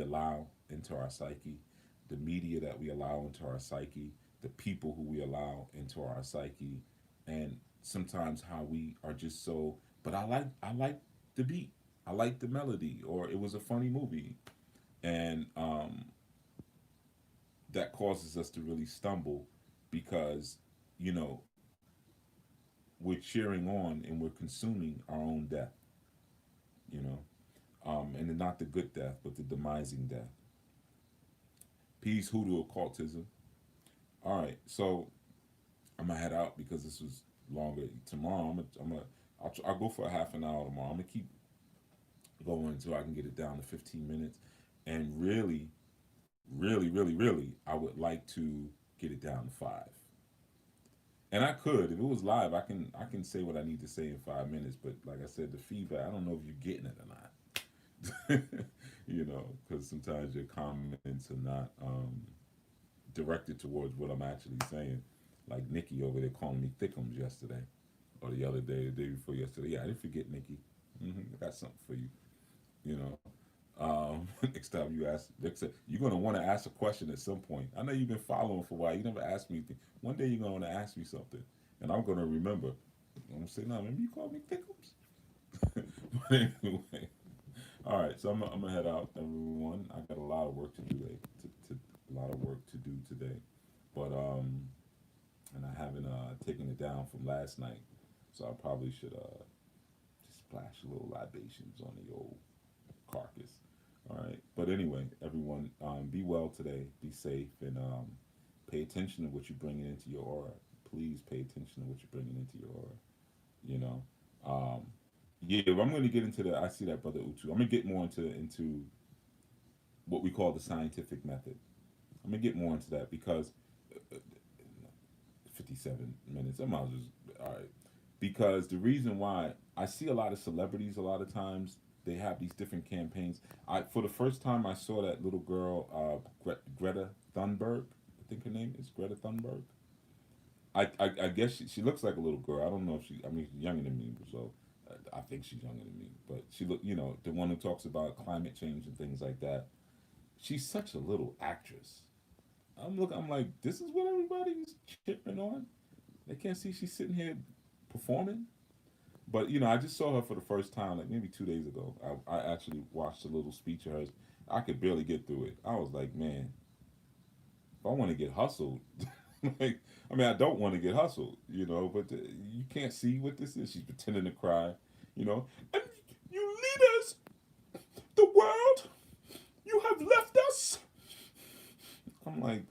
allow into our psyche, the media that we allow into our psyche, the people who we allow into our psyche, and sometimes how we are just so. But I like the beat, I like the melody, or it was a funny movie, and that causes us to really stumble because you know we're cheering on and we're consuming our own death, you know, and not the good death, but the demising death. Peace, hoodoo, occultism. All right, so I'm gonna head out because this was longer. Tomorrow, I'll go for a half an hour tomorrow. I'm gonna keep going until I can get it down to 15 minutes, and really, really, really, really, I would like to get it down to 5. And I could, if it was live, I can say what I need to say in 5 minutes. But like I said, the feedback, I don't know if you're getting it or not. Because sometimes your comments are not directed towards what I'm actually saying. Like Nikki over there calling me thickums yesterday, or the other day, the day before yesterday. Yeah, I didn't forget Nikki. I got something for you. You know. Next time you ask, you're gonna want to ask a question at some point. I know you've been following for a while. You never asked me anything. One day you're gonna want to ask me something, and I'm gonna remember. I'm gonna say, "No, remember you called me thickums." But anyway, all right. So I'm gonna head out, everyone. I got a lot of work to do today. A lot of work to do today, but and I haven't taken it down from last night, so I probably should just splash a little libations on the old carcass. All right. But anyway, everyone, be well today. Be safe and pay attention to what you're bringing into your aura. Please pay attention to what you're bringing into your aura. You know. Um, yeah, I'm going to get into the. I see that, brother Utu. I'm going to get more into what we call the scientific method. I'm going to get more into that because 57 minutes. I might as well. All right. Because the reason why I see a lot of celebrities, a lot of times they have these different campaigns. For the first time I saw that little girl, Greta Thunberg. I think her name is Greta Thunberg. I guess she looks like a little girl. I don't know if she. I mean, she's younger than me, so I think she's younger than me. But she look, the one who talks about climate change and things like that. She's such a little actress. I'm like, this is what everybody's chipping on. They can't see she's sitting here performing. But I just saw her for the first time, like maybe 2 days ago. I actually watched a little speech of hers. I could barely get through it. I was like, man, if I want to get hustled, like, I mean, I don't want to get hustled, but you can't see what this is. She's pretending to cry, and you leaders, the world, you have left us. I'm like,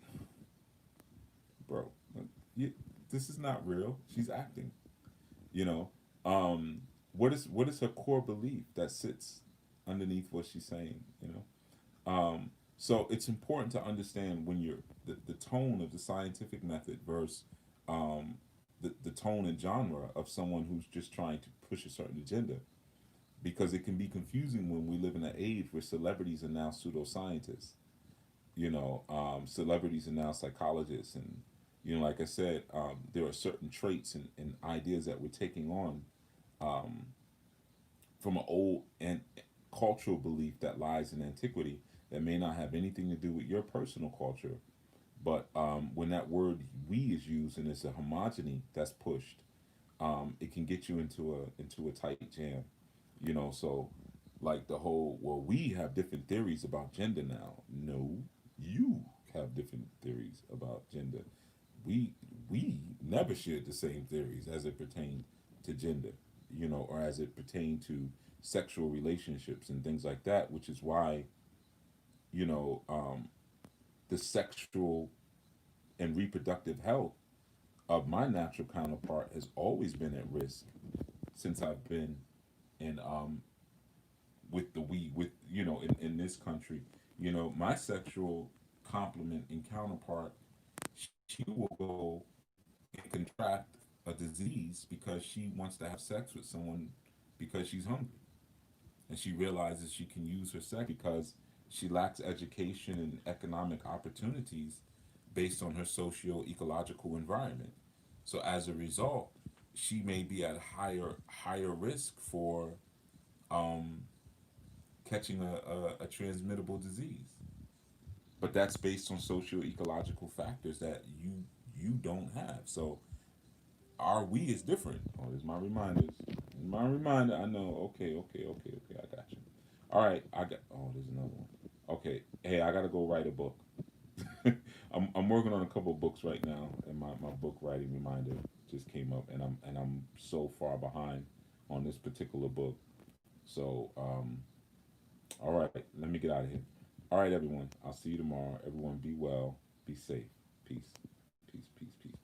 bro, you, this is not real. She's acting, you know. What is her core belief that sits underneath what she's saying, so it's important to understand when you're the tone of the scientific method versus the tone and genre of someone who's just trying to push a certain agenda, because it can be confusing when we live in an age where celebrities are now pseudoscientists. Celebrities are now psychologists, and like I said, there are certain traits and ideas that we're taking on um, from an old and cultural belief that lies in antiquity that may not have anything to do with your personal culture. But when that word "we" is used and it's a homogeny that's pushed, it can get you into a tight jam. So like the whole, well, we have different theories about gender now. No, you have different theories about gender. We never shared the same theories as it pertained to gender, or as it pertained to sexual relationships and things like that, which is why, you know, um, the sexual and reproductive health of my natural counterpart has always been at risk since I've been in with the we with in this country. My sexual complement and counterpart, she will go and contract a disease because she wants to have sex with someone because she's hungry, and she realizes she can use her sex because she lacks education and economic opportunities based on her socio ecological environment. So as a result, she may be at higher risk for um, catching a transmittable disease. But that's based on socio-ecological factors that you don't have. So our we is different. Oh, there's my reminders. My reminder. I know. Okay. I got you. All right. I got. Oh, there's another one. Okay. Hey, I gotta go write a book. I'm working on a couple of books right now, and my book writing reminder just came up, and I'm so far behind on this particular book. So all right, let me get out of here. All right, everyone. I'll see you tomorrow. Everyone, be well, be safe. Peace, peace, peace, peace.